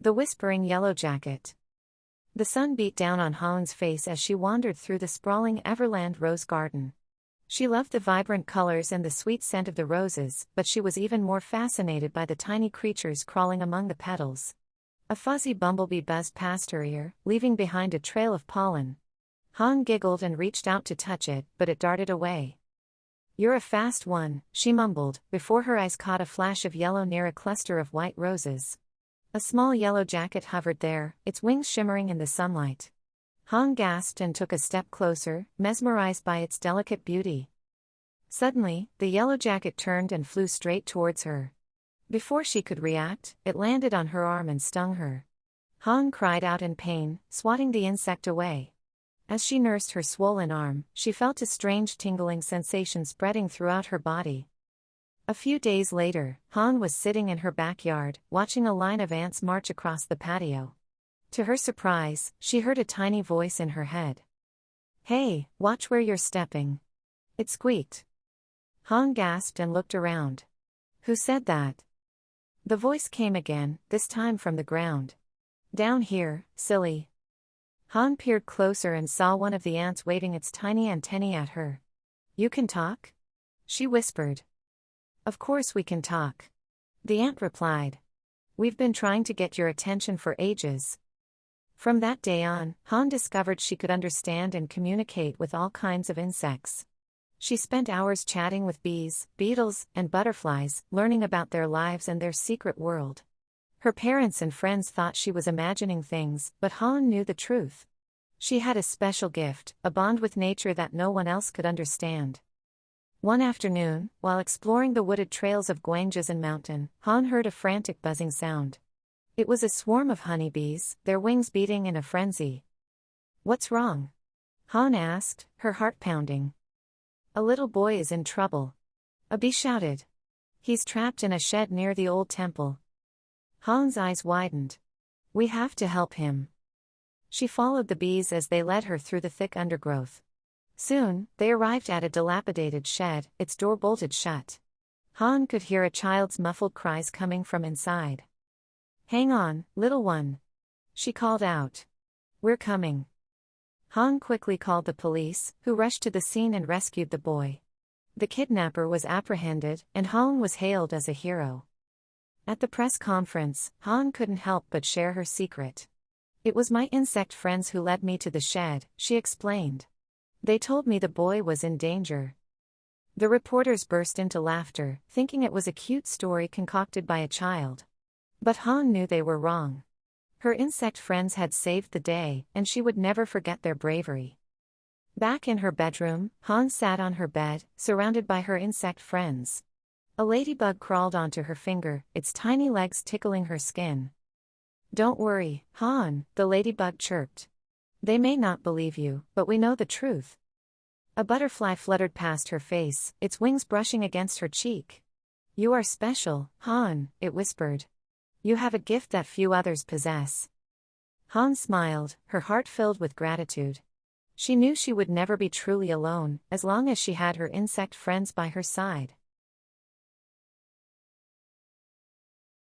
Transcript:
The whispering yellow jacket. The sun beat down on Han's face as she wandered through the sprawling Everland rose garden. She loved the vibrant colors and the sweet scent of the roses, but she was even more fascinated by the tiny creatures crawling among the petals. A fuzzy bumblebee buzzed past her ear, leaving behind a trail of pollen. Han giggled and reached out to touch it, but it darted away. "You're a fast one," she mumbled, before her eyes caught a flash of yellow near a cluster of white roses. A small yellow jacket hovered there, its wings shimmering in the sunlight. Han gasped and took a step closer, mesmerized by its delicate beauty. Suddenly, the yellow jacket turned and flew straight towards her. Before she could react, it landed on her arm and stung her. Han cried out in pain, swatting the insect away. As she nursed her swollen arm, she felt a strange tingling sensation spreading throughout her body. A few days later, Han was sitting in her backyard, watching a line of ants march across the patio. To her surprise, she heard a tiny voice in her head. "Hey, watch where you're stepping." It squeaked. Han gasped and looked around. "Who said that?" The voice came again, this time from the ground. "Down here, silly." Han peered closer and saw one of the ants waving its tiny antennae at her. "You can talk?" she whispered. "Of course we can talk," the ant replied. "We've been trying to get your attention for ages." From that day on, Han discovered she could understand and communicate with all kinds of insects. She spent hours chatting with bees, beetles, and butterflies, learning about their lives and their secret world. Her parents and friends thought she was imagining things, but Han knew the truth. She had a special gift, a bond with nature that no one else could understand. One afternoon, while exploring the wooded trails of Gwangjin Mountain, Han heard a frantic buzzing sound. It was a swarm of honeybees, their wings beating in a frenzy. "What's wrong?" Han asked, her heart pounding. "A little boy is in trouble," a bee shouted. "He's trapped in a shed near the old temple." Han's eyes widened. "We have to help him." She followed the bees as they led her through the thick undergrowth. Soon, they arrived at a dilapidated shed, its door bolted shut. Han could hear a child's muffled cries coming from inside. "Hang on, little one," she called out. "We're coming." Han quickly called the police, who rushed to the scene and rescued the boy. The kidnapper was apprehended, and Han was hailed as a hero. At the press conference, Han couldn't help but share her secret. "It was my insect friends who led me to the shed," she explained. "They told me the boy was in danger." The reporters burst into laughter, thinking it was a cute story concocted by a child. But Han knew they were wrong. Her insect friends had saved the day, and she would never forget their bravery. Back in her bedroom, Han sat on her bed, surrounded by her insect friends. A ladybug crawled onto her finger, its tiny legs tickling her skin. "Don't worry, Han," the ladybug chirped. "They may not believe you, but we know the truth." A butterfly fluttered past her face, its wings brushing against her cheek. "You are special, Han," it whispered. "You have a gift that few others possess." Han smiled, her heart filled with gratitude. She knew she would never be truly alone, as long as she had her insect friends by her side.